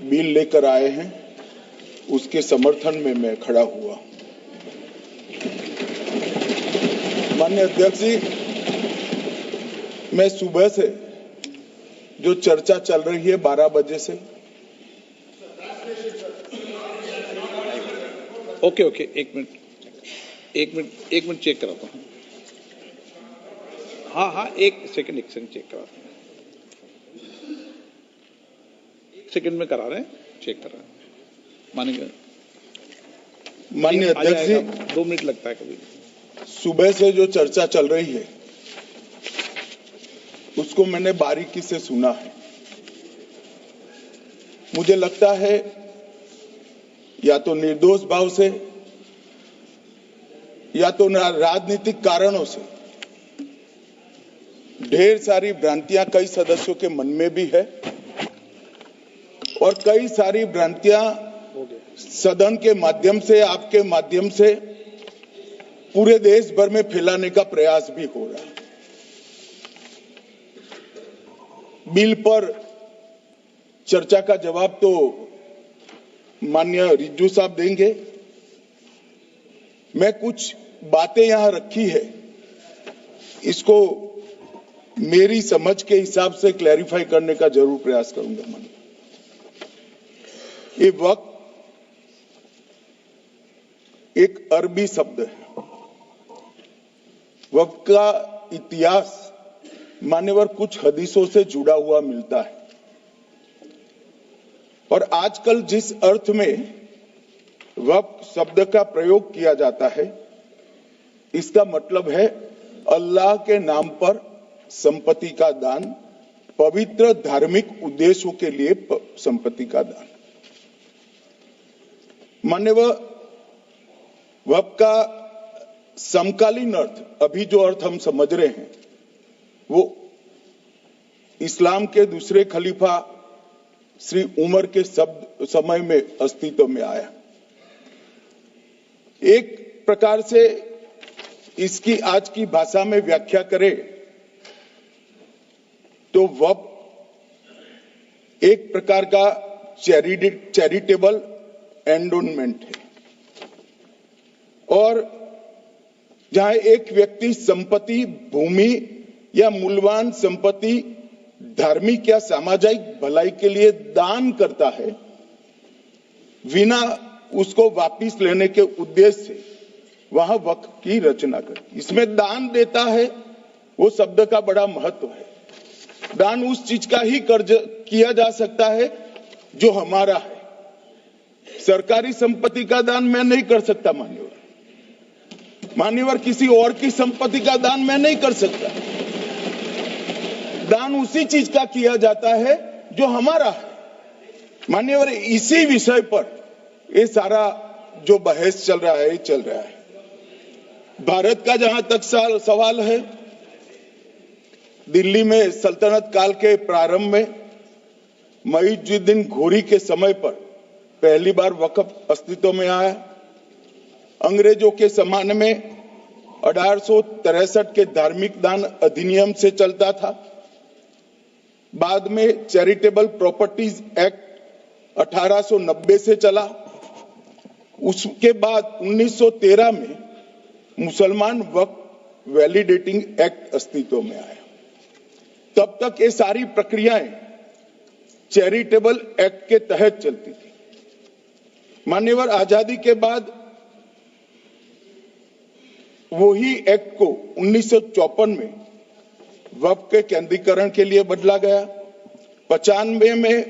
Bill लेकर आए हैं उसके समर्थन में मैं खड़ा हुआ। माननीय अध्यक्ष जी, मैं सुबह से जो चर्चा चल रही है 12 बजे से। ओके एक मिनट चेक कराता हूँ। हाँ एक सेकंड चेक कराता हूँ। एक सेकंड में करा रहे हैं, चेक करा रहे हैं। माननीय अध्यक्ष जी, 2 मिनट लगता है कभी। सुबह से जो चर्चा चल रही है उसको मैंने बारीकी से सुना है। मुझे लगता है या तो निर्दोष भाव से या तो राजनीतिक कारणों से ढेर सारी भ्रांतियां कई सदस्यों के मन में भी है और कई सारी भ्रांतियां सदन के माध्यम से, आपके माध्यम से पूरे देश भर में फैलाने का प्रयास भी हो रहा है। बिल पर चर्चा का जवाब तो माननीय रिज्जू साहब देंगे। मैं कुछ बातें यहां रखी है, इसको मेरी समझ के हिसाब से क्लैरिफाई करने का जरूर प्रयास करूंगा। ये वक्त एक अरबी शब्द है। वक्त का इतिहास मान्यवर कुछ हदीसों से जुड़ा हुआ मिलता है और आजकल जिस अर्थ में वक्त शब्द का प्रयोग किया जाता है, इसका मतलब है अल्लाह के नाम पर संपत्ति का दान, पवित्र धार्मिक उद्देश्यों के लिए संपत्ति का दान। मान्यवर वक्त का समकालीन अर्थ, अभी जो अर्थ हम समझ रहे हैं, वो इस्लाम के दूसरे खलीफा श्री उमर के समय में अस्तित्व में आया। एक प्रकार से इसकी आज की भाषा में व्याख्या करें तो वक्त एक प्रकार का चैरिटेबल एंडोनमेंट है और जहां एक व्यक्ति संपत्ति, भूमि या मूल्यवान संपत्ति धार्मिक या सामाजिक भलाई के लिए दान करता है बिना उसको वापस लेने के उद्देश्य से, वहां वक्त की रचना करती। इसमें दान देता है, वो शब्द का बड़ा महत्व है। दान उस चीज का ही किया जा सकता है जो हमारा है। सरकारी संपत्ति का दान मैं नहीं कर सकता मान्यवर, किसी और की संपत्ति का दान मैं नहीं कर सकता। दान उसी चीज का किया जाता है जो हमारा है। मान्यवर, इसी विषय पर ये सारा जो बहस चल रहा है। भारत का जहां तक सवाल है, दिल्ली में सल्तनत काल के प्रारंभ में मुइज़ुद्दीन घोरी के समय पर पहली बार वक्फ अस्तित्व में आया। अंग्रेजों के जमाने में 1863 के धार्मिक दान अधिनियम से चलता था। बाद में चैरिटेबल प्रॉपर्टीज एक्ट 1890 से चला। उसके बाद 1913 में मुसलमान वक्फ वैलिडेटिंग एक्ट अस्तित्व में आया। तब तक ये सारी प्रक्रियाएं चैरिटेबल एक्ट के तहत चलती थी। मान्यवर, आजादी के बाद वही एक्ट को 1954 में वक्फ के केंद्रीकरण के लिए बदला गया। 95 में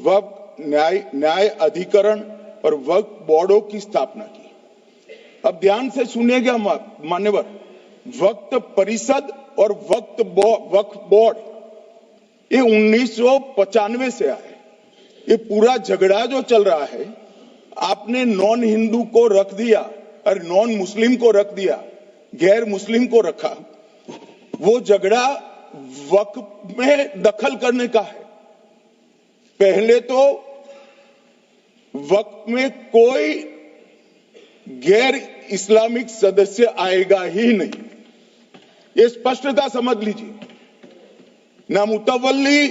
वक्फ न्याय अधिकरण और वक्फ बोर्डों की स्थापना की। अब ध्यान से सुनिएगा मान्यवर, वक्फ परिषद और वक्फ बोर्ड ये 1995 से आए। ये पूरा झगड़ा जो चल रहा है, आपने नॉन हिंदू को रख दिया और नॉन मुस्लिम को रख दिया, गैर मुस्लिम को रखा। वो झगड़ा वक्फ में दखल करने का है। पहले तो वक्फ में कोई गैर इस्लामिक सदस्य आएगा ही नहीं, ये स्पष्टता समझ लीजिए। ना मुतवल्ली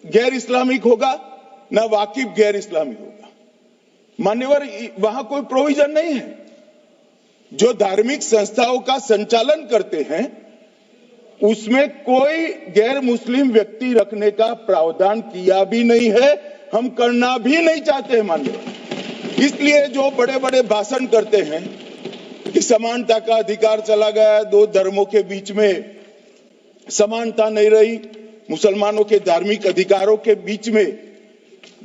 गैर इस्लामिक होगा, ना वाकिफ गैर इस्लामी होगा। मान्यवर, वहां कोई प्रोविजन नहीं है। जो धार्मिक संस्थाओं का संचालन करते हैं उसमें कोई गैर मुस्लिम व्यक्ति रखने का प्रावधान किया भी नहीं है, हम करना भी नहीं चाहते हैं मान्यवर। इसलिए जो बड़े बड़े भाषण करते हैं कि समानता का अधिकार चला गया, दो धर्मों के बीच में समानता नहीं रही, मुसलमानों के धार्मिक अधिकारों के बीच में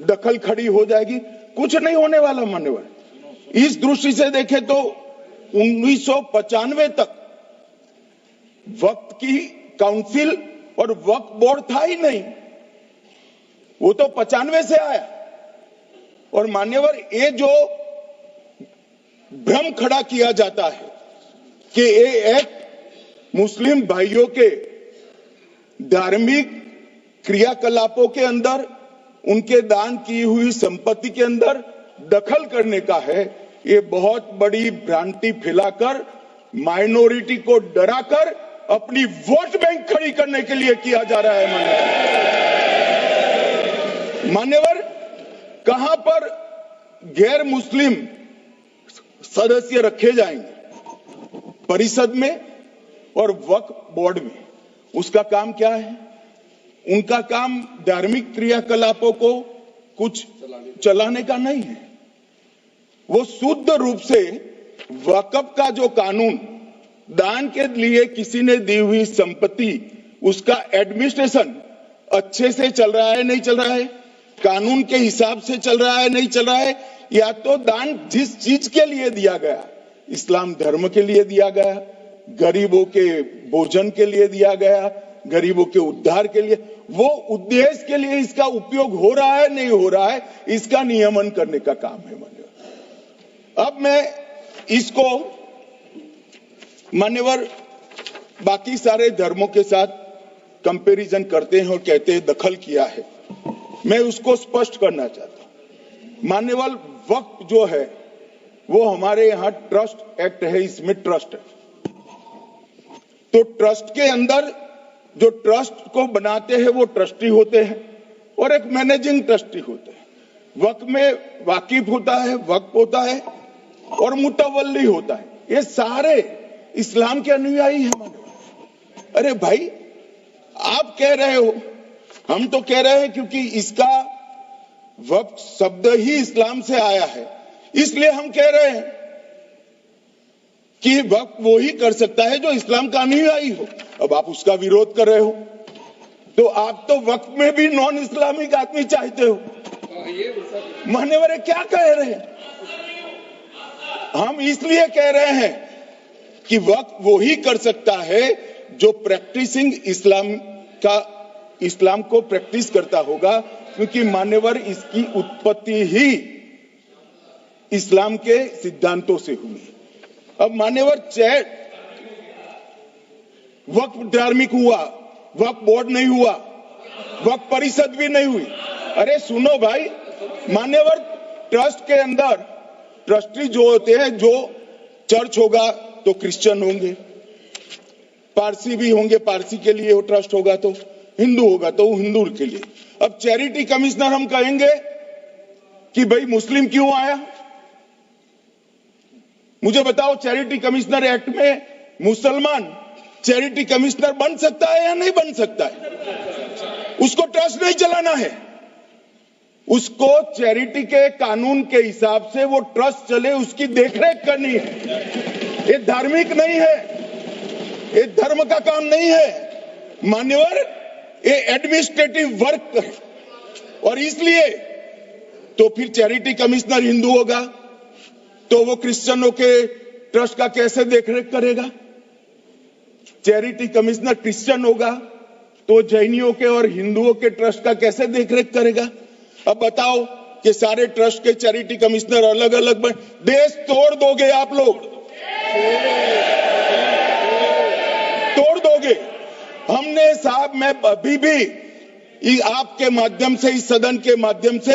दखल खड़ी हो जाएगी, कुछ नहीं होने वाला मान्यवर। इस दृष्टि से देखें तो 1995 तक वक्फ की काउंसिल और वक्फ बोर्ड था ही नहीं, वो तो 95 से आया। और मान्यवर, ये जो भ्रम खड़ा किया जाता है कि ये एक मुस्लिम भाइयों के धार्मिक क्रियाकलापों के अंदर, उनके दान की हुई संपत्ति के अंदर दखल करने का है, ये बहुत बड़ी भ्रांति फैलाकर माइनॉरिटी को डराकर अपनी वोट बैंक खड़ी करने के लिए किया जा रहा है मान्यवर। कहां पर गैर मुस्लिम सदस्य रखे जाएंगे? परिषद में और वक्फ बोर्ड में। उसका काम क्या है? उनका काम धार्मिक क्रियाकलापों को कुछ चलाने का नहीं है। वो शुद्ध रूप से वक्फ का जो कानून, दान के लिए किसी ने दी हुई संपत्ति, उसका एडमिनिस्ट्रेशन अच्छे से चल रहा है नहीं चल रहा है, कानून के हिसाब से चल रहा है नहीं चल रहा है, या तो दान जिस चीज के लिए दिया गया, इस्लाम धर्म के लिए दिया गया, गरीबों के भोजन के लिए दिया गया, गरीबों के उद्धार के लिए, वो उद्देश्य के लिए इसका उपयोग हो रहा है नहीं हो रहा है, इसका नियमन करने का काम है मान्यवर। अब मैं इसको मान्यवर बाकी सारे धर्मों के साथ कंपैरिजन करते हैं और कहते हैं दखल किया है। मैं उसको स्पष्ट करना चाहता हूं। मान्यवर, वक्फ जो है वो हमारे यहां ट्रस्ट एक्ट है, इसमें ट्रस्ट है। तो ट्रस्ट के अंदर जो ट्रस्ट को बनाते हैं वो ट्रस्टी होते हैं और एक मैनेजिंग ट्रस्टी होते हैं। वक्फ में वाकिफ होता है, वक्फ होता है और मुतवल्ली होता है। ये सारे इस्लाम के अनुयायी हैं। अरे भाई, आप कह रहे हो, हम तो कह रहे हैं क्योंकि इसका वक्फ शब्द ही इस्लाम से आया है, इसलिए हम कह रहे हैं कि वक्फ वो ही कर सकता है जो इस्लाम का अनुयायी हो। अब आप उसका विरोध कर रहे हो, तो आप तो वक्फ में भी नॉन इस्लामिक आदमी चाहते हो। मान्यवर, क्या कह रहे हैं? हम इसलिए कह रहे हैं कि वक्फ वो ही कर सकता है जो प्रैक्टिसिंग इस्लाम को प्रैक्टिस करता होगा, क्योंकि मान्यवर इसकी उत्पत्ति ही इस्लाम के सिद्धांतों से हुई। अब मान्यवर, वक्फ धार्मिक हुआ, वक्फ बोर्ड नहीं हुआ, वक्फ परिषद भी नहीं हुई। अरे सुनो भाई, मान्यवर, ट्रस्ट के अंदर ट्रस्टी जो होते हैं, जो चर्च होगा तो क्रिश्चियन होंगे, पारसी भी होंगे, पारसी के लिए वो ट्रस्ट होगा, तो हिंदू होगा तो हिंदू के लिए। अब चैरिटी कमिश्नर हम कहेंगे कि भाई मुस्लिम क्यों आया? मुझे बताओ, चैरिटी कमिश्नर एक्ट में मुसलमान चैरिटी कमिश्नर बन सकता है या नहीं बन सकता है? उसको ट्रस्ट नहीं चलाना है, उसको चैरिटी के कानून के हिसाब से वो ट्रस्ट चले, उसकी देखरेख करनी है। ये धार्मिक नहीं है, ये धर्म का काम नहीं है मान्यवर, ये एडमिनिस्ट्रेटिव वर्क है। और इसलिए तो फिर चैरिटी कमिश्नर हिंदू होगा तो वो क्रिश्चियनों के ट्रस्ट का कैसे देखरेख करेगा? चैरिटी कमिश्नर क्रिश्चियन होगा तो जैनियों के और हिंदुओं के ट्रस्ट का कैसे देखरेख करेगा? अब बताओ कि सारे ट्रस्ट के चैरिटी कमिश्नर अलग अलग बन, देश तोड़ दोगे आप लोग, तोड़ दोगे। हमने साहब, मैं अभी भी आपके माध्यम से, इस सदन के माध्यम से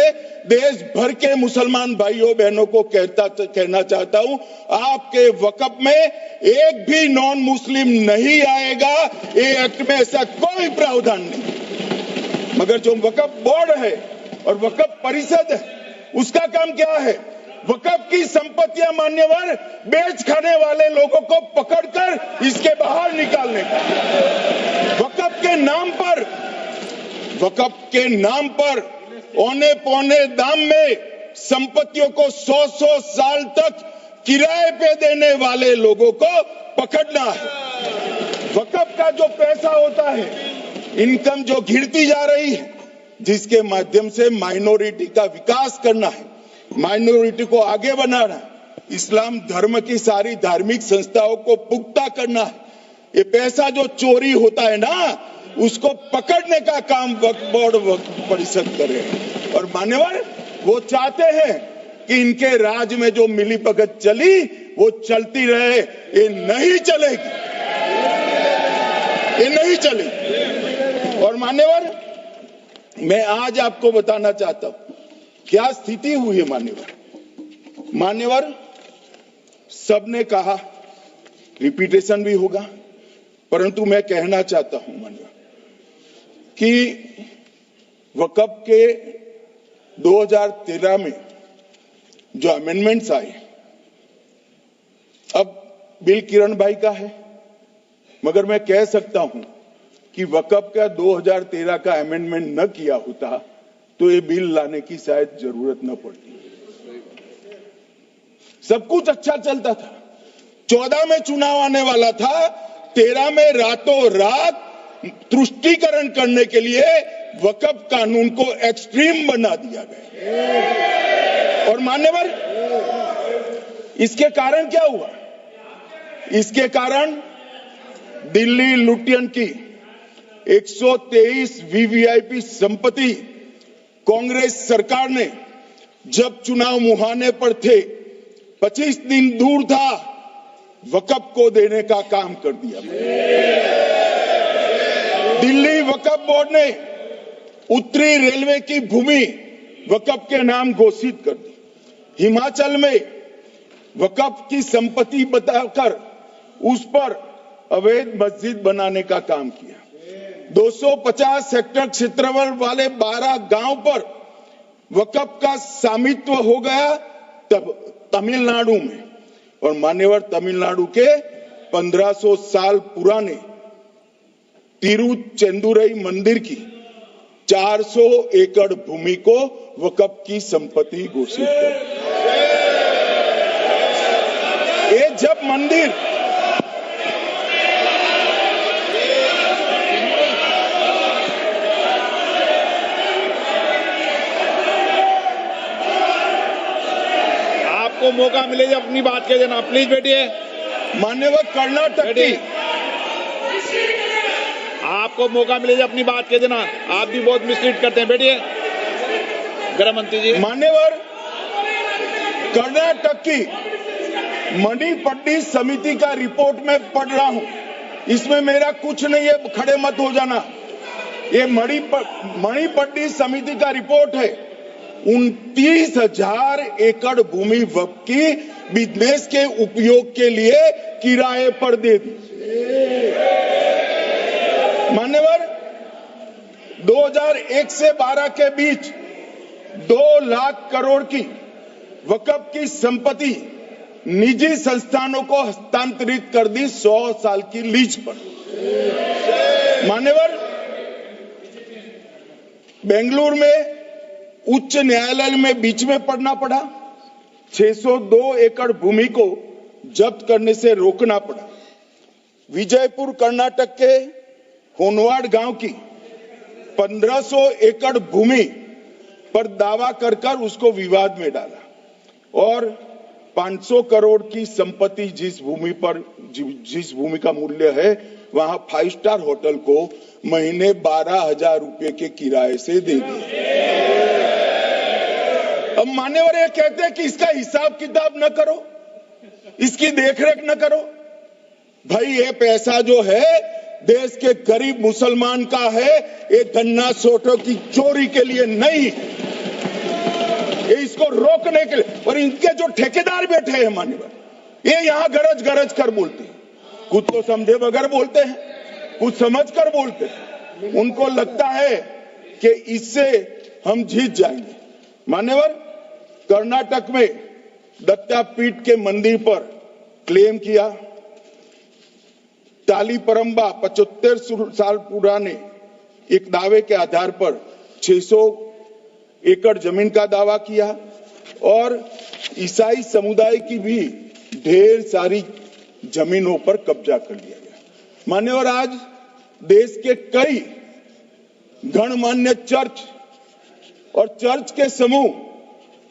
देश भर के मुसलमान भाइयों बहनों को कहना चाहता हूं, आपके वक्फ में एक भी नॉन मुस्लिम नहीं आएगा। ये एक्ट में ऐसा कोई प्रावधान नहीं। मगर जो वक्फ बोर्ड है और वक्फ परिषद है, उसका काम क्या है? वक्फ की संपत्तियां मान्यवर बेच खाने वाले लोगों को पकड़कर इसके बाहर निकालने का। वक्फ के नाम पर औने पौने दाम में संपत्तियों को 100 साल तक किराए पे देने वाले लोगों को पकड़ना है। वक्फ का जो पैसा होता है, इनकम जो गिरती जा रही है, जिसके माध्यम से माइनॉरिटी का विकास करना है, माइनॉरिटी को आगे बढ़ाना है, इस्लाम धर्म की सारी धार्मिक संस्थाओं को पुख्ता करना है, ये पैसा जो चोरी होता है ना, उसको पकड़ने का काम वक्फ बोर्ड वक्फ परिषद करे। और मान्यवर वो चाहते हैं कि इनके राज में जो मिलीभगत चली वो चलती रहे, ये नहीं चलेगी, ये नहीं चलेगी। और मान्यवर मैं आज आपको बताना चाहता हूं क्या स्थिति हुई है। मान्यवर सबने कहा, रिपीटेशन भी होगा, परंतु मैं कहना चाहता हूं मान्यवर कि वक्फ के 2013 में जो अमेंडमेंट्स आए, अब बिल किरण भाई का है, मगर मैं कह सकता हूं कि वक्फ का 2013 का अमेंडमेंट न किया होता तो ये बिल लाने की शायद जरूरत न पड़ती। सब कुछ अच्छा चलता था, 14 में चुनाव आने वाला था, 13 में रातों रात तुष्टीकरण करने के लिए वक्फ कानून को एक्सट्रीम बना दिया गया। और मान्यवर इसके कारण क्या हुआ? इसके कारण दिल्ली लुटियन की 123 वीवीआईपी संपत्ति कांग्रेस सरकार ने जब चुनाव मुहाने पर थे, 25 दिन दूर था, वक्फ को देने का काम कर दिया। दिल्ली वक्फ बोर्ड ने उत्तरी रेलवे की भूमि वक्फ के नाम घोषित कर दी। हिमाचल में वक्फ की संपत्ति बताकर उस पर अवैध मस्जिद बनाने का काम किया। 250 हेक्टेयर क्षेत्रफल वाले 12 गांव पर वक्फ का स्वामित्व हो गया तब तमिलनाडु में। और मान्यवर तमिलनाडु के 1500 साल पुराने तिरुचेंदुरई मंदिर की 400 एकड़ भूमि को वक्फ की संपत्ति घोषित कर। ये जब मंदिर आपको मौका मिले जब अपनी बात कह देना, प्लीज बैठिए। मान्यवर कर्नाटक की, आपको मौका मिले जब अपनी बात कह देना, आप भी बहुत मिसलीड करते हैं। बैठिए गृह मंत्री जी। मान्यवर कर्नाटक की मणिपट्टी समिति का रिपोर्ट में पढ़ रहा हूं, इसमें मेरा कुछ नहीं है, खड़े मत हो जाना। ये मणिपट्टी समिति का रिपोर्ट है। 29,000 एकड़ भूमि वक्फ की बिजनेस के उपयोग के लिए किराए पर दे दी। मान्यवर 2001 से 12 के बीच 2 लाख करोड़ की वक्फ की संपत्ति निजी संस्थानों को हस्तांतरित कर दी 100 साल की लीज पर। मान्यवर बेंगलुरु में उच्च न्यायालय में बीच में पढ़ना पड़ा, 602 एकड़ भूमि को जब्त करने से रोकना पड़ा। विजयपुर कर्नाटक के होनवाड़ गांव की 1500 एकड़ भूमि पर दावा कर उसको विवाद में डाला और 500 करोड़ की संपत्ति जिस भूमि का मूल्य है वहां 5 स्टार होटल को महीने 12,000 रुपए के किराए से दे दिया। अब मान्यवर ये कहते हैं कि इसका हिसाब किताब न करो, इसकी देखरेख न करो। भाई ये पैसा जो है देश के गरीब मुसलमान का है, ये गन्ना सोटों की चोरी के लिए नहीं, ये इसको रोकने के लिए। और इनके जो ठेकेदार बैठे हैं मान्यवर, ये यहां गरज गरज कर बोलते हैं, कुछ तो समझे बगैर बोलते हैं, कुछ समझ कर बोलते हैं। उनको लगता है कि इससे हम जीत जाएंगे। मान्यवर, कर्नाटक में दत्तापीठ के मंदिर पर क्लेम किया, तालीपरंबा 75 साल पुराने एक दावे के आधार पर 600 एकड़ जमीन का दावा किया और ईसाई समुदाय की भी ढेर सारी जमीनों पर कब्जा कर लिया गया। मान्यवर, आज देश के कई गणमान्य चर्च और चर्च के समूह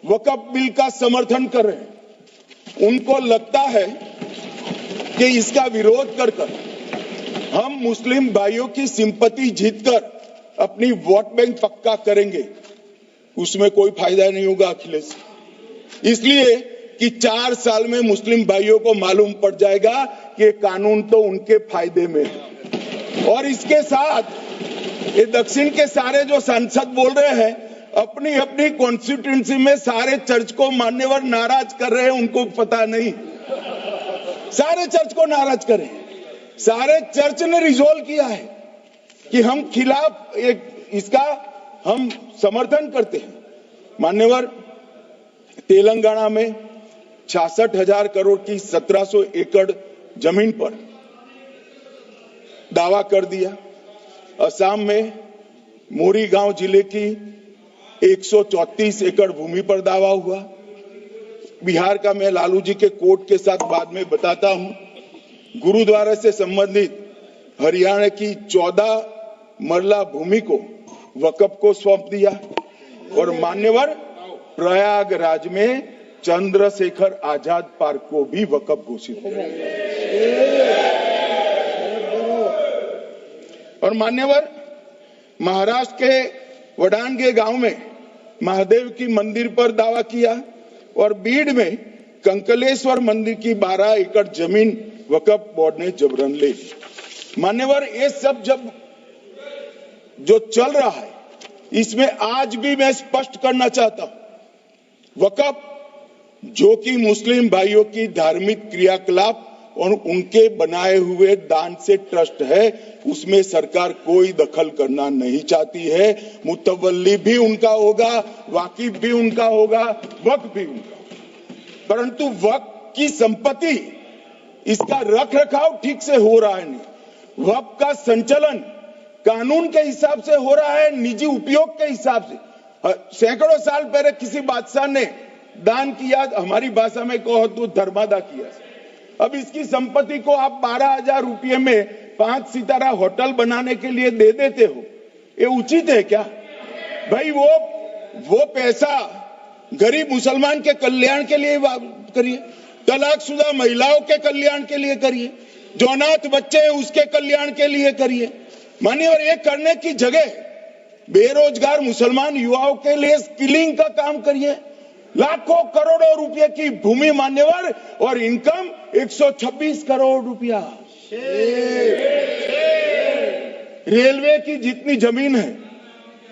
वक्फ बिल का समर्थन कर रहे हैं। उनको लगता है कि इसका विरोध कर हम मुस्लिम भाइयों की सिंपैथी जीतकर अपनी वोट बैंक पक्का करेंगे। उसमें कोई फायदा नहीं होगा अखिलेश, इसलिए कि 4 साल में मुस्लिम भाइयों को मालूम पड़ जाएगा कि कानून तो उनके फायदे में है। और इसके साथ ये दक्षिण के सारे जो सांसद बोल रहे हैं, अपनी अपनी कॉन्स्टिट्यूएंसी में सारे चर्च को मान्यवर नाराज कर रहे हैं, उनको पता नहीं। सारे चर्च को नाराज करें, सारे चर्च ने रिजोल्व किया है कि हम खिलाफ इसका हम समर्थन करते हैं। मान्यवर, तेलंगाना में 66,000 करोड़ की 1700 एकड़ जमीन पर दावा कर दिया। असम में मोरीगांव जिले की 134 एकड़ भूमि पर दावा हुआ। बिहार का मैं लालू जी के कोर्ट के साथ बाद में बताता हूं। गुरुद्वारा से संबंधित हरियाणा की 14 मरला भूमि को वक्फ को सौंप दिया और मान्यवर, प्रयागराज में चंद्रशेखर आजाद पार्क को भी वक्फ घोषित किया। और मान्यवर, महाराष्ट्र के वडानगे गांव में महादेव की मंदिर पर दावा किया और बीड में कंकलेश्वर मंदिर की 12 एकड़ जमीन वक्फ बोर्ड ने जबरन ले ली। मान्यवर, ये सब जब जो चल रहा है, इसमें आज भी मैं स्पष्ट करना चाहता हूं, वक्फ जो कि मुस्लिम भाइयों की धार्मिक क्रियाकलाप और उनके बनाए हुए दान से ट्रस्ट है, उसमें सरकार कोई दखल करना नहीं चाहती है। मुतवल्ली भी उनका होगा, वाकिफ भी उनका होगा, वक्फ भी उनका होगा। परंतु वक्फ की संपत्ति, इसका रख रखाव ठीक से हो रहा है नहीं। वक्फ का संचालन कानून के हिसाब से हो रहा है, निजी उपयोग के हिसाब से। सैकड़ों साल पहले किसी बादशाह ने दान किया, हमारी भाषा में कहो तो धर्मादा किया। अब इसकी संपत्ति को आप 12,000 रुपये में 5 सितारा होटल बनाने के लिए दे देते हो, ये उचित है क्या भाई? वो पैसा गरीब मुसलमान के कल्याण के लिए करिए, तलाकशुदा महिलाओं के कल्याण के लिए करिए, जो अनाथ बच्चे हैं उसके कल्याण के लिए करिए। मानिए, और ये करने की जगह बेरोजगार मुसलमान युवाओं के लिए स्किलिंग का काम करिए। लाखों करोड़ों रुपए की भूमि मान्यवर और इनकम 126 करोड़ रुपया। रेलवे की जितनी जमीन है,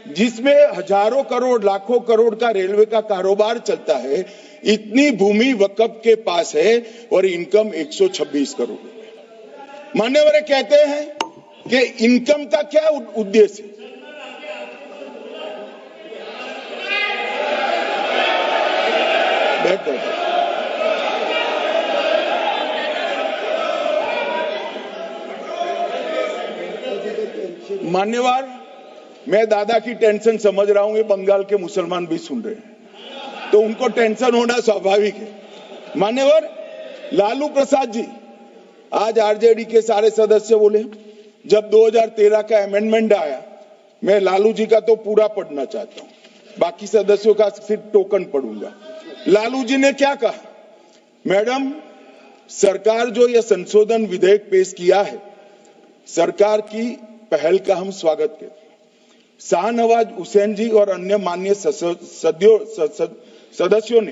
जिसमें हजारों करोड़ लाखों करोड़ का रेलवे का कारोबार चलता है, इतनी भूमि वक्फ के पास है और इनकम 126 करोड़ रुपए। मान्यवर कहते हैं कि इनकम का क्या उद्देश्य है? बैठ जाओ। मान्यवर, मैं दादा की टेंशन समझ रहा हूं, ये बंगाल के मुसलमान भी सुन रहे हैं, तो उनको टेंशन होना स्वाभाविक है। मान्यवर, लालू प्रसाद जी, आज आरजेडी के सारे सदस्य बोले, जब 2013 का अमेंडमेंट आया, मैं लालू जी का तो पूरा पढ़ना चाहता हूं, बाकी सदस्यों का सिर्फ टोकन पढ़ूंगा। लालू जी ने क्या कहा? मैडम, सरकार जो यह संशोधन विधेयक पेश किया है, सरकार की पहल का हम स्वागत करते हैं। शाहनवाज हुसैन जी और अन्य माननीय सदस्यों ने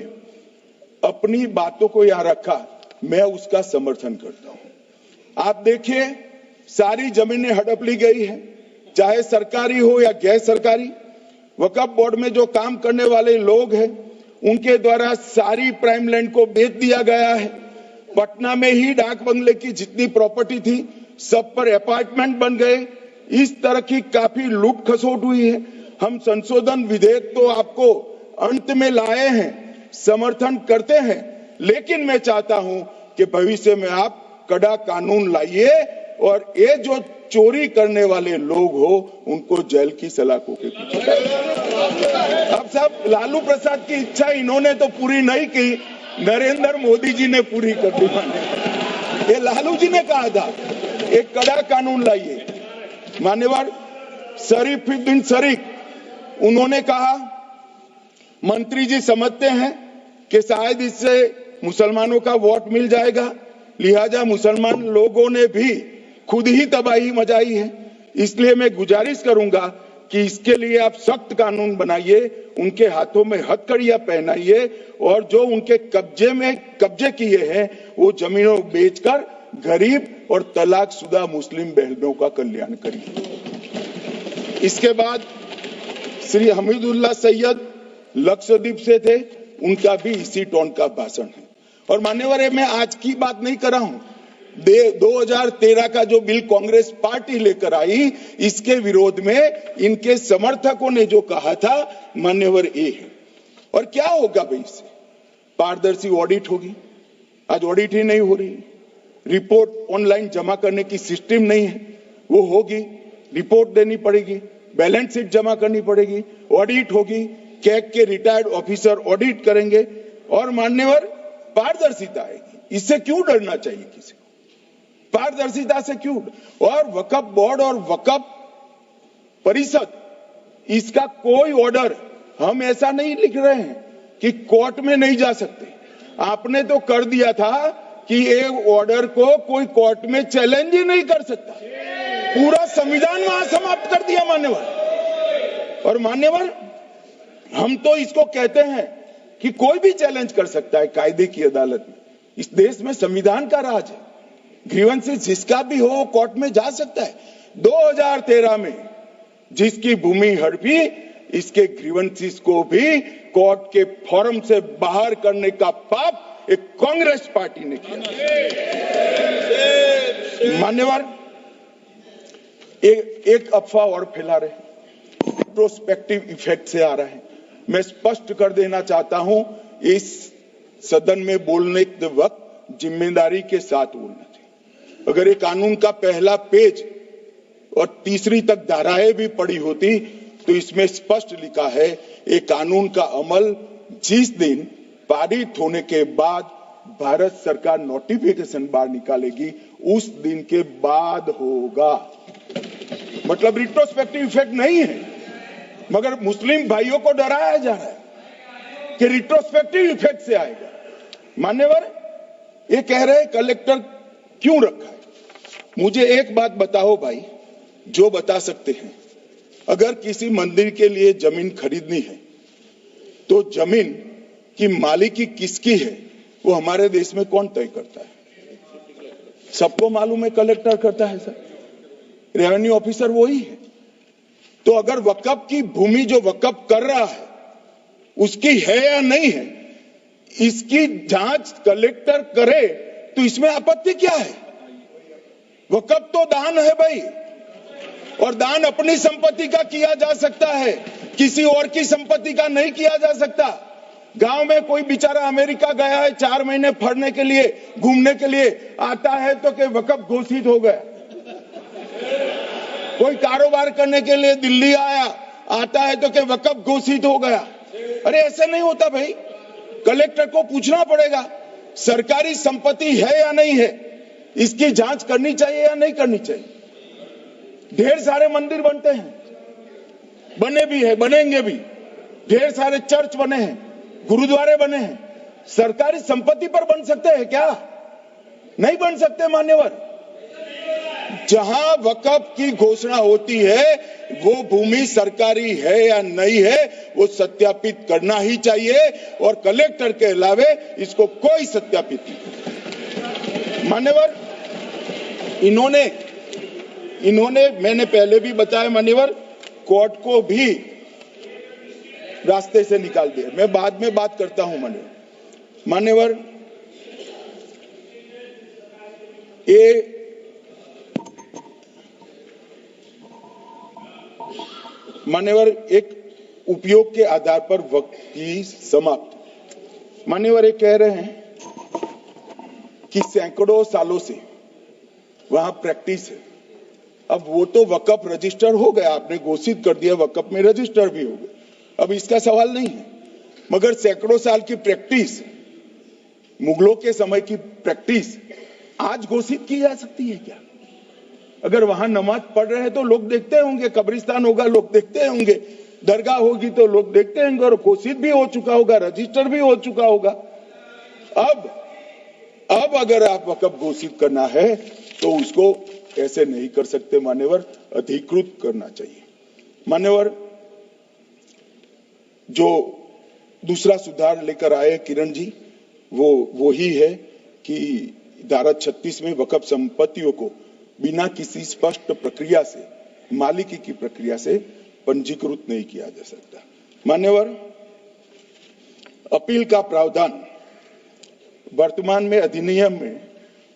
अपनी बातों को यहां रखा, मैं उसका समर्थन करता हूं। आप देखिए, सारी जमीनें हड़प ली गई है, चाहे सरकारी हो या गैर सरकारी। वक्फ बोर्ड में जो काम करने वाले लोग हैं, उनके द्वारा सारी प्राइम लैंड को बेच दिया गया है। पटना में ही डाक बंगले की जितनी प्रॉपर्टी थी, सब पर अपार्टमेंट बन गए। इस तरह की काफी लूट खसोट हुई है। हम संशोधन विधेयक तो आपको अंत में लाए हैं, समर्थन करते हैं, लेकिन मैं चाहता हूं कि भविष्य में आप कड़ा कानून लाइए और ये जो चोरी करने वाले लोग हो उनको जेल की सलाखों के पीछे। अब साहब, लालू प्रसाद की इच्छा इन्होंने तो पूरी नहीं की, नरेंद्र मोदी जी ने पूरी कर दी। ये लालू जी ने कहा था एक कड़ा कानून लाइए। मान्यवर शरीफुद्दीन शरीफ उन्होंने कहा मंत्री जी समझते हैं कि शायद इससे मुसलमानों का वोट मिल जाएगा, लिहाजा मुसलमान लोगों ने भी खुद ही तबाही मचाई है, इसलिए मैं गुजारिश करूंगा कि इसके लिए आप सख्त कानून बनाइए, उनके हाथों में हथकड़ियां पहनाइए और जो उनके कब्जे किए हैं वो जमीनों बेचकर गरीब और तलाकशुदा मुस्लिम बहनों का कल्याण करिए। इसके बाद श्री हमीदुल्लाह सैयद लक्षद्वीप से थे, उनका भी इसी टोन का भाषण है। और मान्यवर, मैं आज की बात नहीं कर रहा हूं, 2013 का जो बिल कांग्रेस पार्टी लेकर आई, इसके विरोध में इनके समर्थकों ने जो कहा था, मान्यवर ये है। और क्या होगा भाई इससे? पारदर्शी ऑडिट होगी, आज ऑडिट ही नहीं हो रही, रिपोर्ट ऑनलाइन जमा करने की सिस्टम नहीं है, वो होगी, रिपोर्ट देनी पड़ेगी, बैलेंस शीट जमा करनी पड़ेगी, ऑडिट होगी, कैग के रिटायर्ड ऑफिसर ऑडिट करेंगे और मान्यवर पारदर्शिता आएगी। इससे क्यों डरना चाहिए किसी को? पारदर्शिता से क्यों? और वक्फ बोर्ड और वक्फ परिषद, इसका कोई ऑर्डर हम ऐसा नहीं लिख रहे हैं कि कोर्ट में नहीं जा सकते। आपने तो कर दिया था कि ये ऑर्डर को कोई कोर्ट में चैलेंज ही नहीं कर सकता, पूरा संविधान वहां समाप्त कर दिया मान्यवर। और मान्यवर, हम तो इसको कहते हैं कि कोई भी चैलेंज कर सकता है कायदे की अदालत में। इस देश में संविधान का राज है, ग्रीवेंसेस जिसका भी हो कोर्ट में जा सकता है। 2013 में जिसकी भूमि हड़पी, इसके ग्रीवेंसेस को भी कोर्ट के फोरम से बाहर करने का पाप एक कांग्रेस पार्टी ने किया। मान्यवर, एक अफवाह और फैला रहे, रिट्रोस्पेक्टिव इफेक्ट से आ रहा है। मैं स्पष्ट कर देना चाहता हूं, इस सदन में बोलने के वक्त जिम्मेदारी के साथ बोलना चाहिए। अगर ये कानून का पहला पेज और तीसरी तक धाराएं भी पड़ी होती तो इसमें स्पष्ट लिखा है ये कानून का अमल जिस दिन पारित होने के बाद भारत सरकार नोटिफिकेशन बाहर निकालेगी उस दिन के बाद होगा। मतलब रिट्रोस्पेक्टिव इफेक्ट नहीं है, मगर मुस्लिम भाइयों को डराया जा रहा है कि रिट्रोस्पेक्टिव इफेक्ट से आएगा। मान्यवर, ये कह रहे कलेक्टर क्यों रखा है? मुझे एक बात बताओ भाई, जो बता सकते हैं, अगर किसी मंदिर के लिए जमीन खरीदनी है तो जमीन की मालिकी किसकी है वो हमारे देश में कौन तय करता है? सबको मालूम है, कलेक्टर करता है सर, रेवेन्यू ऑफिसर वही है। तो अगर वक्फ की भूमि जो वक्फ कर रहा है उसकी है या नहीं है, इसकी जांच कलेक्टर करे तो इसमें आपत्ति क्या है? वक्फ तो दान है भाई, और दान अपनी संपत्ति का किया जा सकता है, किसी और की संपत्ति का नहीं किया जा सकता। गांव में कोई बेचारा अमेरिका गया है 4 महीने पढ़ने के लिए, घूमने के लिए, आता है तो कि वक्फ घोषित हो गया। कोई कारोबार करने के लिए दिल्ली आया, आता है तो कि वक्फ घोषित हो गया। अरे ऐसे नहीं होता भाई, कलेक्टर को पूछना पड़ेगा सरकारी संपत्ति है या नहीं है, इसकी जांच करनी चाहिए या नहीं करनी चाहिए। ढेर सारे मंदिर बनते हैं, बने भी है, बनेंगे भी, ढेर सारे चर्च बने हैं, गुरुद्वारे बने हैं, सरकारी संपत्ति पर बन सकते हैं क्या? नहीं बन सकते मान्यवर। जहां वक्फ की घोषणा होती है वो भूमि सरकारी है या नहीं है वो सत्यापित करना ही चाहिए, और कलेक्टर के अलावे इसको कोई सत्यापित नहीं। मान्यवर, इन्होंने मैंने पहले भी बताया मान्यवर, कोर्ट को भी रास्ते से निकाल दिया। मैं बाद में बात करता हूं मान्यवर, मान्यवर, एक उपयोग के आधार पर वक्त की समाप्त। मान्यवर ये कह रहे हैं कि सैकड़ों सालों से वहां प्रैक्टिस है। अब वो तो वक्फ रजिस्टर हो गया, आपने घोषित कर दिया, वक्फ में रजिस्टर भी हो गया, अब इसका सवाल नहीं है। मगर सैकड़ों साल की प्रैक्टिस, मुगलों के समय की प्रैक्टिस आज घोषित की जा सकती है क्या? अगर वहां नमाज पढ़ रहे हैं तो लोग देखते होंगे, कब्रिस्तान होगा लोग देखते होंगे, दरगाह होगी तो लोग देखते होंगे, और घोषित भी हो चुका होगा, रजिस्टर भी हो चुका होगा। अब अगर आप वक्फ घोषित करना है तो उसको ऐसे नहीं कर सकते मान्यवर, अधिकृत करना चाहिए। मान्यवर, जो दूसरा सुधार लेकर आए किरण जी, वो ही है कि धारा 36 में वक्फ संपत्तियों को बिना किसी स्पष्ट प्रक्रिया से, मालिकी की प्रक्रिया से पंजीकृत नहीं किया जा सकता। मान्यवर, अपील का प्रावधान वर्तमान में अधिनियम में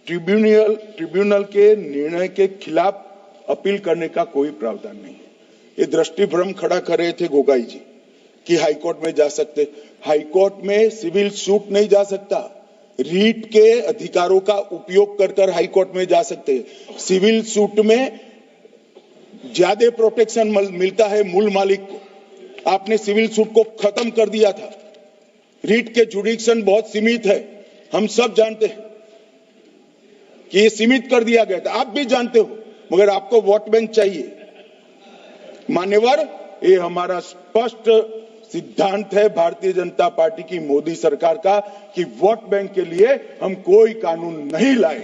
ट्रिब्यूनल के निर्णय के खिलाफ अपील करने का कोई प्रावधान नहीं है। ये दृष्टिभ्रम खड़ा कर रहे थे गोगाई जी कि हाईकोर्ट में जा सकते। हाईकोर्ट में सिविल सूट नहीं जा सकता, रीट के अधिकारों का उपयोग कर हाईकोर्ट में जा सकते। सिविल सूट में ज्यादा प्रोटेक्शन मिलता है मूल मालिक को। आपने सिविल सूट को खत्म कर दिया था। रीट के जुडिक्शन बहुत सीमित है, हम सब जानते हैं कि ये सीमित कर दिया गया था, आप भी जानते हो, मगर आपको वोट बैंक चाहिए। मान्यवर, ये हमारा स्पष्ट सिद्धांत है भारतीय जनता पार्टी की, मोदी सरकार का, कि वोट बैंक के लिए हम कोई कानून नहीं लाए।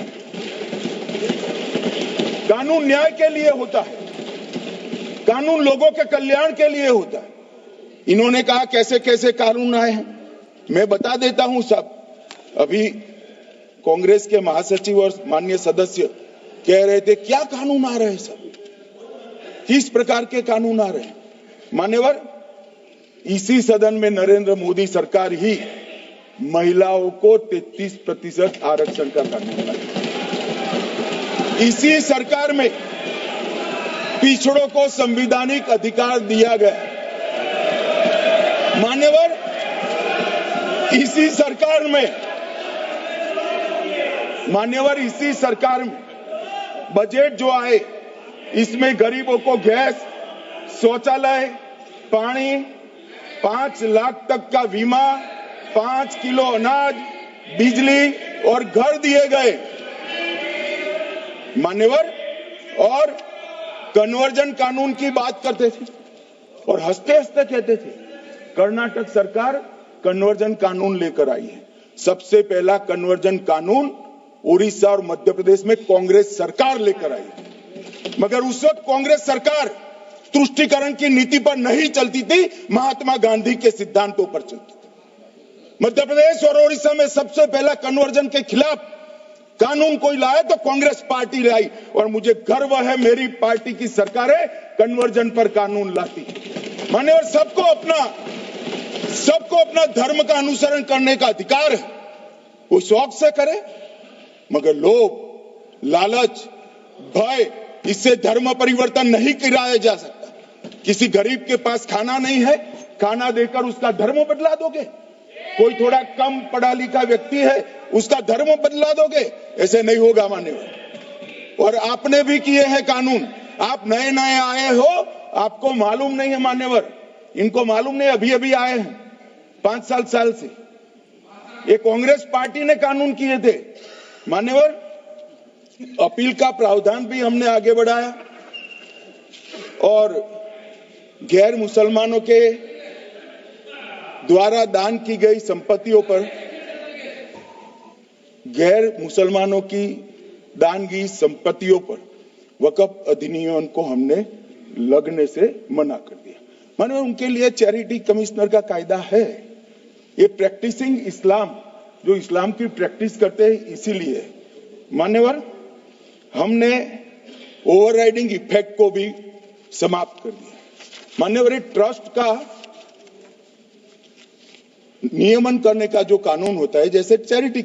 कानून न्याय के लिए होता है, कानून लोगों के कल्याण के लिए होता है। इन्होंने कहा कैसे कैसे कानून आए हैं, मैं बता देता हूं सब। अभी कांग्रेस के महासचिव और माननीय सदस्य कह रहे थे क्या कानून आ रहे हैं, सब किस प्रकार के कानून आ रहे हैं। मान्यवर, इसी सदन में नरेंद्र मोदी सरकार ही महिलाओं को 33% आरक्षण का कानून लाई। इसी सरकार में पिछड़ों को संवैधानिक अधिकार दिया गया। मान्यवर, इसी सरकार में बजट जो आए, इसमें गरीबों को गैस, शौचालय, पानी, 5 लाख तक का बीमा, 5 किलो अनाज, बिजली और घर दिए गए। मान्यवर, और कन्वर्जन कानून की बात करते थे और हंसते हंसते कहते थे कर्नाटक सरकार कन्वर्जन कानून लेकर आई है। सबसे पहला कन्वर्जन कानून उड़ीसा और मध्य प्रदेश में कांग्रेस सरकार लेकर आई, मगर उस वक्त कांग्रेस सरकार तुष्टीकरण की नीति पर नहीं चलती थी, महात्मा गांधी के सिद्धांतों पर चलती थी। मध्य प्रदेश और उड़ीसा में सबसे पहला कन्वर्जन के खिलाफ कानून कोई लाया तो कांग्रेस पार्टी लाई, और मुझे गर्व है मेरी पार्टी की सरकारें कन्वर्जन पर कानून लाती। मान्यवर, सबको अपना धर्म का अनुसरण करने का अधिकार है, वो शौक से करे, मगर लोभ, लालच, भय, इससे धर्म परिवर्तन नहीं कराया जा सकता। किसी गरीब के पास खाना नहीं है, खाना देकर उसका धर्म बदला दोगे? कोई थोड़ा कम पढ़ा लिखा व्यक्ति है, उसका धर्म बदला दोगे? ऐसे नहीं होगा मान्यवर। और आपने भी किए हैं कानून, आप नए नए आए हो, आपको मालूम नहीं है मान्यवर, इनको मालूम नहीं, अभी अभी आए हैं 5 साल से। ये कांग्रेस पार्टी ने कानून किए थे मान्यवर। अपील का प्रावधान भी हमने आगे बढ़ाया, और गैर मुसलमानों के द्वारा दान की गई संपत्तियों पर, गैर मुसलमानों की दान की संपत्तियों पर वक्फ अधिनियम को हमने लगने से मना कर दिया। मानो उनके लिए चैरिटी कमिश्नर का कायदा है। ये प्रैक्टिसिंग इस्लाम, जो इस्लाम की प्रैक्टिस करते हैं, इसीलिए मान्यवर हमने ओवरराइडिंग इफेक्ट को भी समाप्त कर दिया। मान्यवर, ट्रस्ट का नियमन करने का जो कानून होता है, जैसे चैरिटी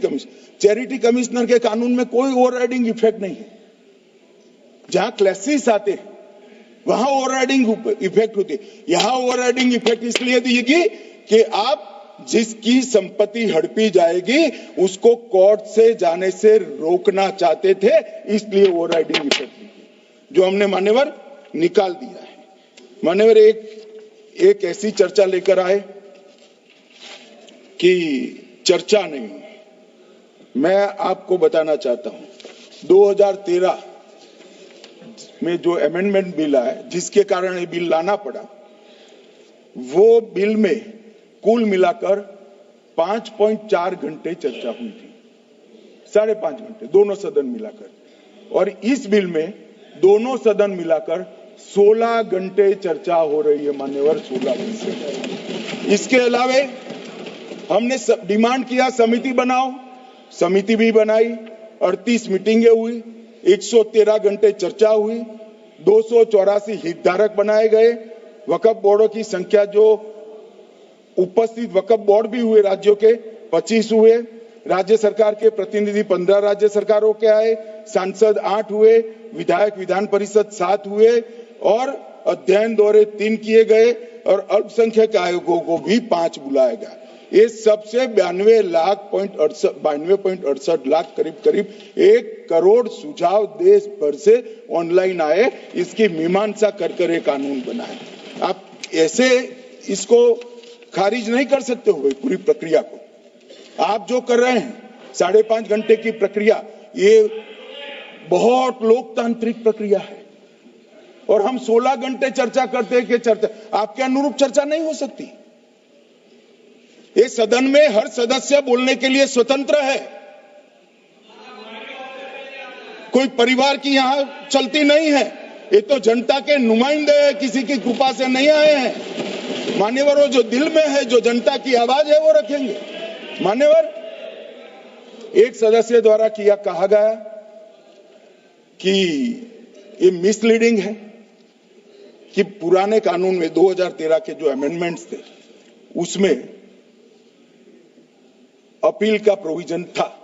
कमिश्नर के कानून में कोई ओवरराइडिंग इफेक्ट नहीं है। जहां क्लेसेस आते हैं वहां ओवरराइडिंग इफेक्ट होती है। यहां ओवरराइडिंग इफेक्ट इसलिए देगी कि आप जिसकी संपत्ति हड़पी जाएगी उसको कोर्ट से जाने से रोकना चाहते थे, इसलिए ओवरराइडिंग इफेक्ट जो हमने मान्यवर निकाल दिया है। मान्यवर एक ऐसी चर्चा लेकर आए कि चर्चा नहीं, मैं आपको बताना चाहता हूं 2013 में जो अमेंडमेंट बिल आया जिसके कारण ये बिल लाना पड़ा, वो बिल में कुल मिलाकर 5.4 घंटे चर्चा हुई थी, 5.5 घंटे दोनों सदन मिलाकर, और इस बिल में दोनों सदन मिलाकर 16 घंटे चर्चा हो रही है मान्यवर, 16 घंटे। इसके अलावे हमने डिमांड किया समिति बनाओ, समिति भी बनाई, 38 मीटिंगें हुई, 113 घंटे चर्चा हुई, 284 हितधारक बनाए गए, वक्फ बोर्डों की संख्या जो उपस्थित वक्फ बोर्ड भी हुए राज्यों के 25 हुए, राज्य सरकार के प्रतिनिधि 15 राज्य सरकारों के आए, सांसद 8 हुए, विधायक विधान परिषद 7 हुए और अध्ययन दौरे 3 किए गए और अल्पसंख्यक आयोगों को भी 5 बुलाया गया। ये सबसे 92.68 लाख करीब 1 करोड़ सुझाव देश भर से ऑनलाइन आए, इसकी मीमांसा कर ये कानून बना है। आप ऐसे इसको खारिज नहीं कर सकते हो पूरी प्रक्रिया को। आप जो कर रहे हैं 5.5 घंटे की प्रक्रिया, ये बहुत लोकतांत्रिक प्रक्रिया है और हम 16 घंटे चर्चा करते हैं कि चर्चा आपके अनुरूप चर्चा नहीं हो सकती। ये सदन में हर सदस्य बोलने के लिए स्वतंत्र है, कोई परिवार की यहां चलती नहीं है, ये तो जनता के नुमाइंदे हैं, किसी की कृपा से नहीं आए हैं। मान्यवर वो जो दिल में है, जो जनता की आवाज है वो रखेंगे। मान्यवर एक सदस्य द्वारा कहा गया कि ये मिसलीडिंग है कि पुराने कानून में 2013 के जो अमेंडमेंट्स थे उसमें अपील का प्रोविजन था।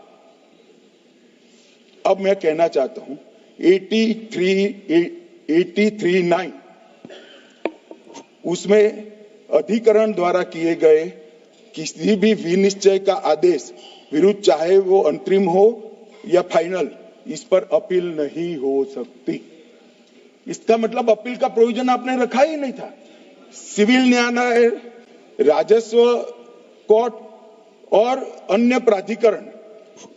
अब मैं कहना चाहता हूं 83(9) उसमें अधिकरण द्वारा किए गए किसी भी विनिश्चय का आदेश विरुद्ध, चाहे वो अंतरिम हो या फाइनल, इस पर अपील नहीं हो सकती। इसका मतलब अपील का प्रोविजन आपने रखा ही नहीं था। सिविल न्यायालय, राजस्व कोर्ट और अन्य प्राधिकरण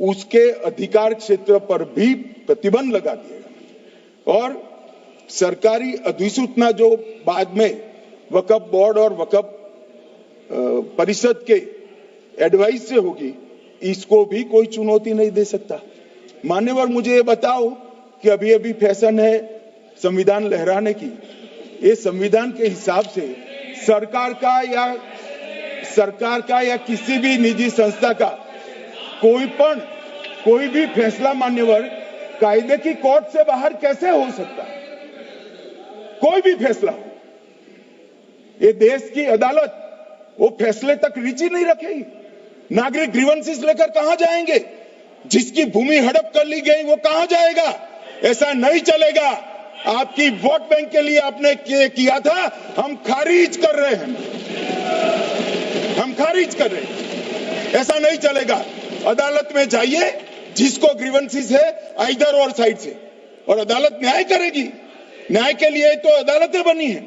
उसके अधिकार क्षेत्र पर भी प्रतिबंध लगा दिया और सरकारी अधिसूचना जो बाद में वक्फ बोर्ड और वक्फ परिषद के एडवाइस से होगी, इसको भी कोई चुनौती नहीं दे सकता। मान्यवर मुझे ये बताओ कि अभी फैशन है संविधान लहराने की, ये संविधान के हिसाब से सरकार का या किसी भी निजी संस्था का कोई भी फैसला मान्यवर कायदे की कोर्ट से बाहर कैसे हो सकता है? कोई भी फैसला हो, ये देश की अदालत वो फैसले तक रीच नहीं रखेगी। नागरिक ग्रीवेंसेस लेकर कहां जाएंगे? जिसकी भूमि हड़प कर ली गई वो कहां जाएगा? ऐसा नहीं चलेगा। आपकी वोट बैंक के लिए आपने किया था, हम खारिज कर रहे हैं, ऐसा नहीं चलेगा। अदालत में जाइए, जिसको ग्रीवेंसेस है इधर और साइड से, और अदालत न्याय करेगी। न्याय के लिए तो अदालतें बनी है।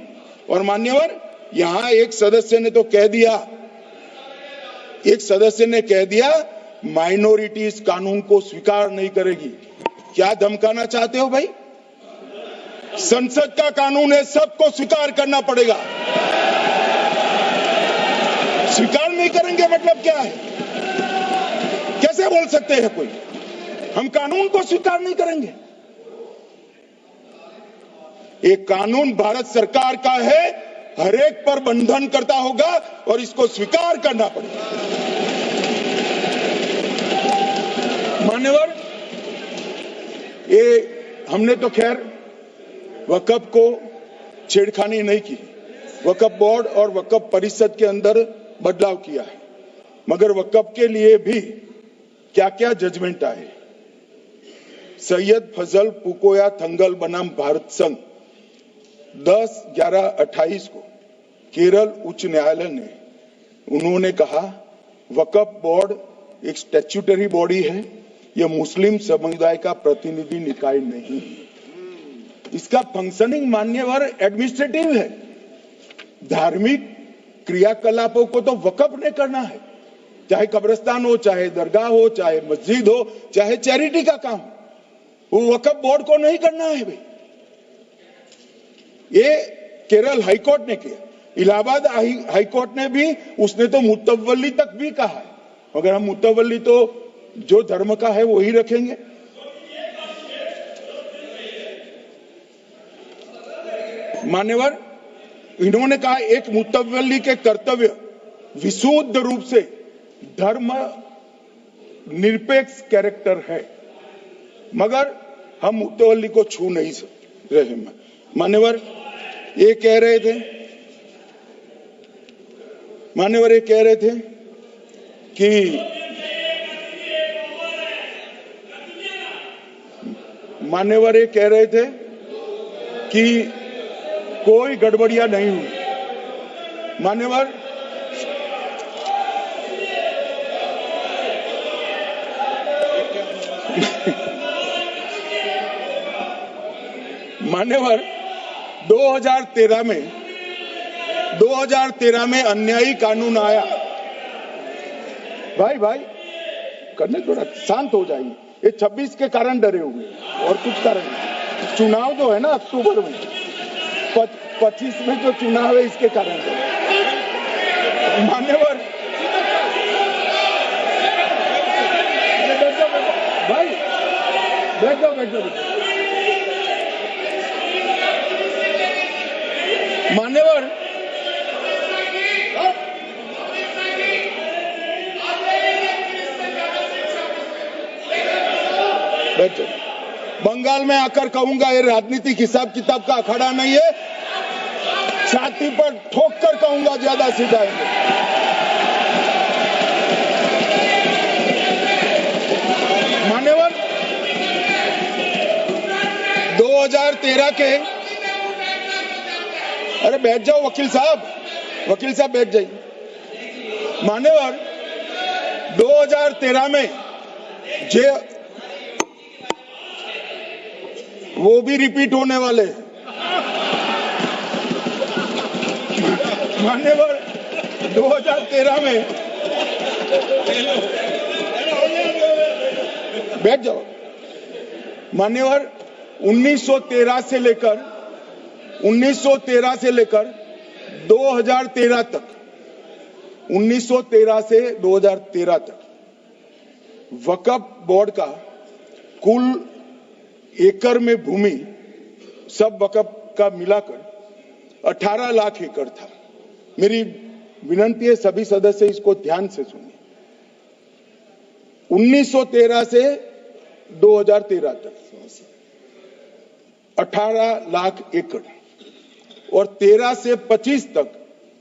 और मान्यवर यहां एक सदस्य ने कह दिया माइनॉरिटी इस कानून को स्वीकार नहीं करेगी। क्या धमकाना चाहते हो भाई? संसद का कानून है, सबको स्वीकार करना पड़ेगा। स्वीकार नहीं करेंगे मतलब क्या है? कैसे बोल सकते हैं कोई हम कानून को स्वीकार नहीं करेंगे? एक कानून भारत सरकार का है, हर एक पर बंधन करता होगा और इसको स्वीकार करना पड़ेगा। मान्यवर ये हमने तो खैर वक्फ को छेड़खानी नहीं की, वक्फ बोर्ड और वक्फ परिषद के अंदर बदलाव किया है, मगर वक्फ के लिए भी क्या क्या जजमेंट आए। सैयद फजल पुकोया थंगल बनाम भारत संघ 10/11/28 को केरल उच्च न्यायालय ने उन्होंने कहा वक्फ बोर्ड एक स्टैट्यूटरी बॉडी है, यह मुस्लिम समुदाय का प्रतिनिधि निकाय नहीं है। इसका फंक्शनिंग मान्यवर एडमिनिस्ट्रेटिव है। धार्मिक क्रियाकलापों को तो वक्फ ने करना है, चाहे कब्रिस्तान हो, चाहे दरगाह हो, चाहे मस्जिद हो, चाहे चैरिटी का काम, वो वक्फ बोर्ड को नहीं करना है भाई। ये केरल हाईकोर्ट ने किया। इलाहाबाद हाईकोर्ट ने भी, उसने तो मुतवल्ली तक भी कहा है। अगर हम मुतवल्ली तो जो धर्म का है वही रखेंगे। मान्यवर, इन्होंने कहा एक मुतवल्ली के कर्तव्य विशुद्ध रूप से धर्म निरपेक्ष कैरेक्टर है, मगर हम मुतवल्ली को छू नहीं रहे। मान्यवर ये कह रहे थे कि मान्यवर ये कह रहे थे कि कोई गड़बड़िया नहीं हुई। मान्यवर मान्यवर 2013 में अन्यायी कानून आया। भाई करने, थोड़ा शांत हो जाइए। ये 26 के कारण डरे हुए और कुछ कारण नहीं। चुनाव जो है ना अक्टूबर में, 25 में जो चुनाव है इसके कारण मान्यवर भाई बैठ जाओ मान्यवर बैठ जाओ। बंगाल में आकर कहूंगा ये राजनीतिक हिसाब किताब का अखाड़ा नहीं है, छाती पर ठोक कर कहूंगा ज्यादा सीधा है। मान्यवर 2013 के, अरे बैठ जाओ वकील साहब बैठ जाइए। मान्यवर 2013 में वो भी रिपीट होने वाले हैं। मान्यवर 2013 में बैठ जाओ। मान्यवर 1913 से लेकर 2013 तक 1913 से 2013 तक वक्फ बोर्ड का कुल एकड़ में भूमि सब वक्फ का मिलाकर 18 लाख एकड़ था। मेरी विनंती है सभी सदस्य इसको ध्यान से सुनिए। 1913 से 2013 तक 18 लाख एकड़ और 13 से 25 तक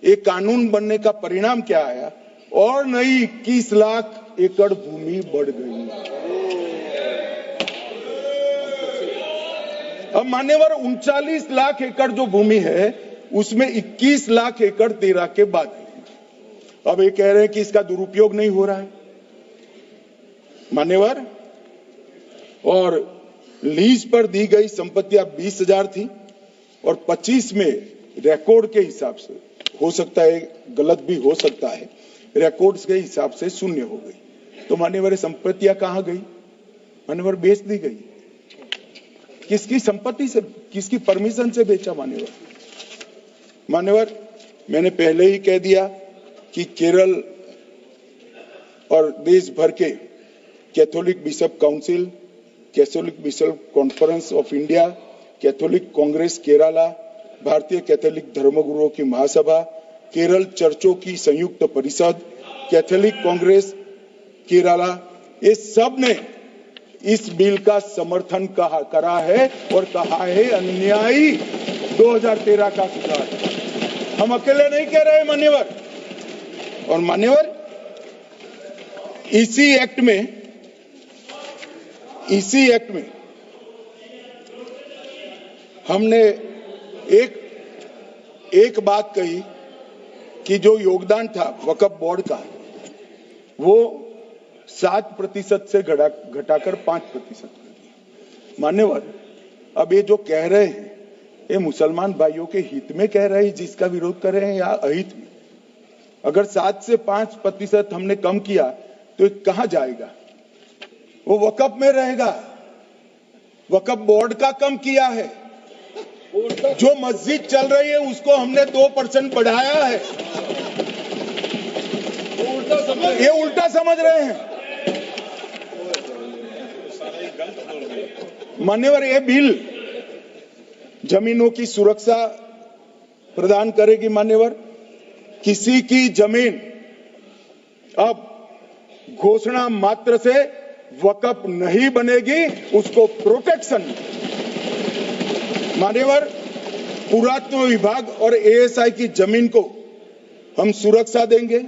एक कानून बनने का परिणाम क्या आया, और नई 21 लाख एकड़ भूमि बढ़ गई। अब मान्यवर 39 लाख एकड़ जो भूमि है उसमें 21 लाख एकड़ 13 के बाद। अब ये कह रहे हैं कि इसका दुरुपयोग नहीं हो रहा है मान्यवर। और लीज पर दी गई संपत्तियां 20,000 थी और 25 में रिकॉर्ड के हिसाब से, हो सकता है गलत भी हो सकता है, रिकॉर्ड्स के हिसाब से शून्य हो गई। तो मान्यवर संपत्तियां कहां गई? मान्यवर बेच दी गई। किसकी संपत्ति से, किसकी परमिशन से बेचा? मान्यवर मैंने पहले ही कह दिया कि केरल और देश भर के Catholic bishop council, Catholic bishop conference of India, Catholic Congress Kerala, भारतीय कैथोलिक धर्मगुरुओं की महासभा, केरल चर्चों की संयुक्त परिषद, कैथोलिक कांग्रेस केरला, ये सब ने इस बिल का समर्थन करा है और कहा है अन्यायी 2013 का सुधार। हम अकेले नहीं कह रहे मान्यवर। और मान्यवर इसी एक्ट में हमने एक एक बात कही कि जो योगदान था वक्फ बोर्ड का वो 7% से घटाकर 5% कर दिया। मान्यवर, अब ये जो कह रहे हैं ये मुसलमान भाइयों के हित में कह रहे हैं जिसका विरोध कर रहे हैं या अहित में? अगर 7 से 5% हमने कम किया तो ये कहां जाएगा? वो वक्फ में रहेगा। वक्फ बोर्ड का कम किया है। जो मस्जिद चल रही है उसको हमने 2% बढ़ाया है। ये उल्टा समझ रहे हैं। मान्यवर, ये बिल जमीनों की सुरक्षा प्रदान करेगी। मान्यवर, किसी की जमीन अब घोषणा मात्र से वक्फ नहीं बनेगी, उसको प्रोटेक्शन। मान्यवर, पुरातत्व विभाग और एएसआई की जमीन को हम सुरक्षा देंगे।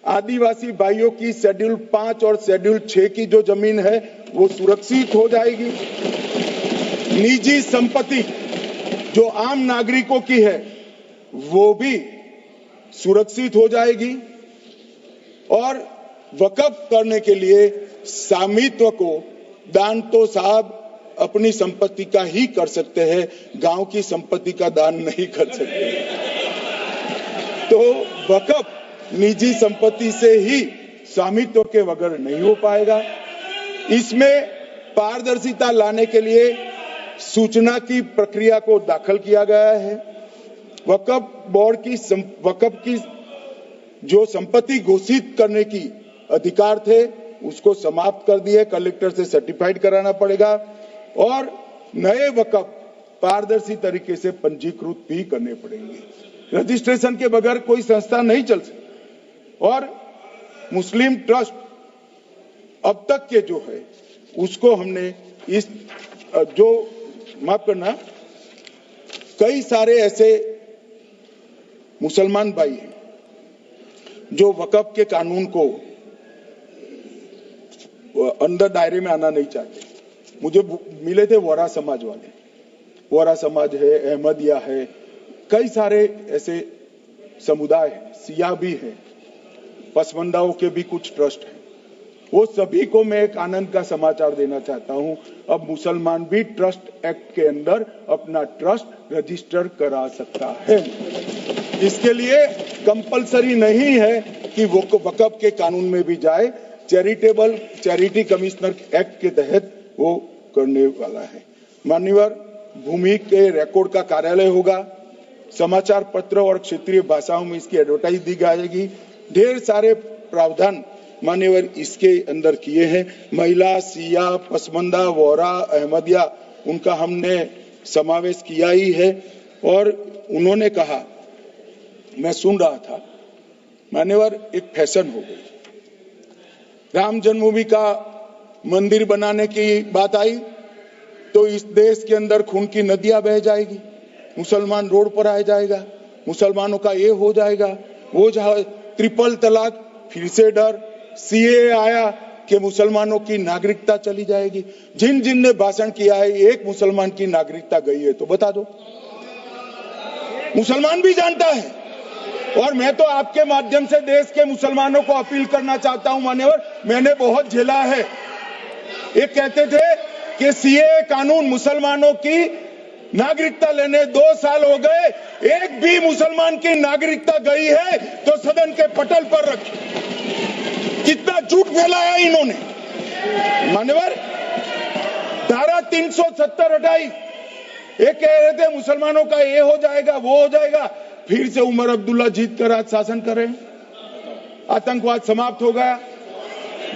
आदिवासी भाइयों की शेड्यूल 5 और शेड्यूल 6 की जो जमीन है वो सुरक्षित हो जाएगी। निजी संपत्ति जो आम नागरिकों की है वो भी सुरक्षित हो जाएगी। और वक्फ करने के लिए स्वामित्व को दान तो साहब अपनी संपत्ति का ही कर सकते हैं, गांव की संपत्ति का दान नहीं कर सकते। तो वक्फ निजी संपत्ति से ही स्वामित्व के बगैर नहीं हो पाएगा। इसमें पारदर्शिता लाने के लिए सूचना की प्रक्रिया को दाखिल किया गया है। वक्फ बोर्ड की वक्फ की जो संपत्ति घोषित करने की अधिकार थे उसको समाप्त कर दिए। कलेक्टर से सर्टिफाइड कराना पड़ेगा और नए वक्फ पारदर्शी तरीके से पंजीकृत भी करने पड़ेंगे। रजिस्ट्रेशन के बगैर कोई संस्था नहीं चल सकती। और मुस्लिम ट्रस्ट अब तक के जो है उसको हमने इस जो माफ करना, कई सारे ऐसे मुसलमान भाई हैं जो वक्फ के कानून को अंदर दायरे में आना नहीं चाहते। मुझे मिले थे वोरा समाज वाले, वोरा समाज है, अहमदिया है, कई सारे ऐसे समुदाय हैं, सिया भी है, पसमंदाओं के भी कुछ ट्रस्ट हैं। वो सभी को मैं एक आनंद का समाचार देना चाहता हूं, अब मुसलमान भी ट्रस्ट एक्ट के अंदर अपना ट्रस्ट रजिस्टर करा सकता है। इसके लिए कंपलसरी नहीं है कि वो वक्फ के कानून में भी जाए, चैरिटी कमिश्नर एक्ट के तहत वो करने वाला है। मान्यवर, भूमि के रिकॉर्ड का कार्यालय होगा, समाचार पत्र और क्षेत्रीय भाषाओं में इसकी एडवर्टाइज दी जाएगी। ढेर सारे प्रावधान मान्यवर इसके अंदर किए हैं। महिला, सिया, पसमंदा, वोरा, अहमदिया, उनका हमने समावेश किया ही है। और उन्होंने कहा, मैं सुन रहा था, मान्यवर एक फैशन हो गई। राम जन्मभूमि का मंदिर बनाने की बात आई तो इस देश के अंदर खून की नदियां बह जाएगी, मुसलमान रोड पर आ जाएगा, मुसलमानों का ये हो जाएगा, वो ट्रिपल तलाक, फिर से डर, सीए आया कि मुसलमानों की नागरिकता चली जाएगी। जिन जिन ने भाषण किया है, एक मुसलमान की नागरिकता गई है तो बता दो। मुसलमान भी जानता है। और मैं तो आपके माध्यम से देश के मुसलमानों को अपील करना चाहता हूं, मान्यवर, मैंने बहुत झेला है। ये कहते थे कि सीए कानून मुसलमानों की नागरिकता लेने 2 साल हो गए, एक भी मुसलमान की नागरिकता गई है तो सदन के पटल पर रखी। कितना झूठ फैलाया इन्होंने। मान्यवर, धारा 370 हटाई। ये कह रहे थे मुसलमानों का ये हो जाएगा, वो हो जाएगा, फिर से उमर अब्दुल्ला जीत कर आज शासन कर रहे हैं। आतंकवाद समाप्त हो गया,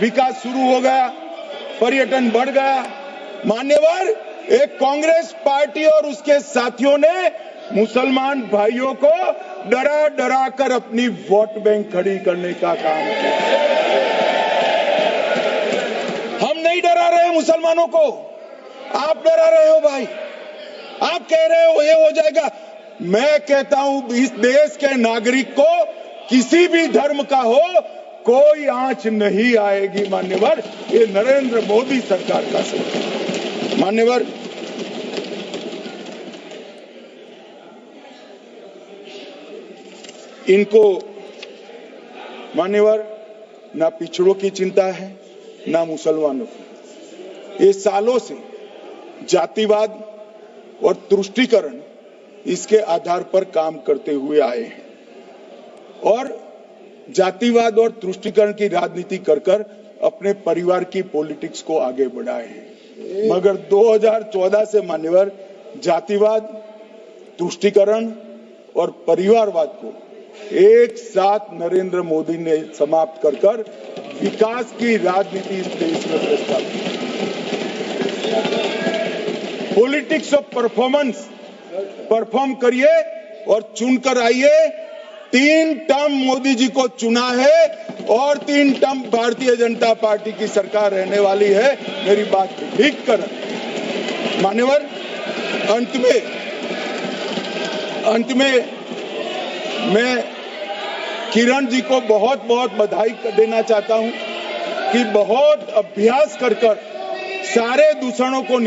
विकास शुरू हो गया, पर्यटन बढ़ गया। मान्यवर, एक कांग्रेस पार्टी और उसके साथियों ने मुसलमान भाइयों को डरा डरा कर अपनी वोट बैंक खड़ी करने का काम किया। हम नहीं डरा रहे मुसलमानों को, आप डरा रहे हो भाई। आप कह रहे हो ये हो जाएगा। मैं कहता हूं इस देश के नागरिक को किसी भी धर्म का हो कोई आंच नहीं आएगी। मान्यवर, ये नरेंद्र मोदी सरकार का सरकार। मान्यवर, इनको मान्यवर ना पिछड़ों की चिंता है ना मुसलमानों की। ये सालों से जातिवाद और तुष्टीकरण इसके आधार पर काम करते हुए आए हैं और जातिवाद और तुष्टीकरण की राजनीति कर अपने परिवार की पॉलिटिक्स को आगे बढ़ाए हैं। मगर 2014 से मान्यवर जातिवाद, तुष्टीकरण और परिवारवाद को एक साथ नरेंद्र मोदी ने समाप्त कर विकास की राजनीति इस देश में प्रस्तावित की। पॉलिटिक्स ऑफ परफॉर्मेंस, परफॉर्म करिए और चुनकर आइए। 3 टर्म मोदी जी को चुना है और 3 टर्म भारतीय जनता पार्टी की सरकार रहने वाली है। मेरी बात ठीक कर मान्यवर, अंत में मैं किरण जी को बहुत बहुत बधाई देना चाहता हूं कि बहुत अभ्यास कर सारे दूषणों को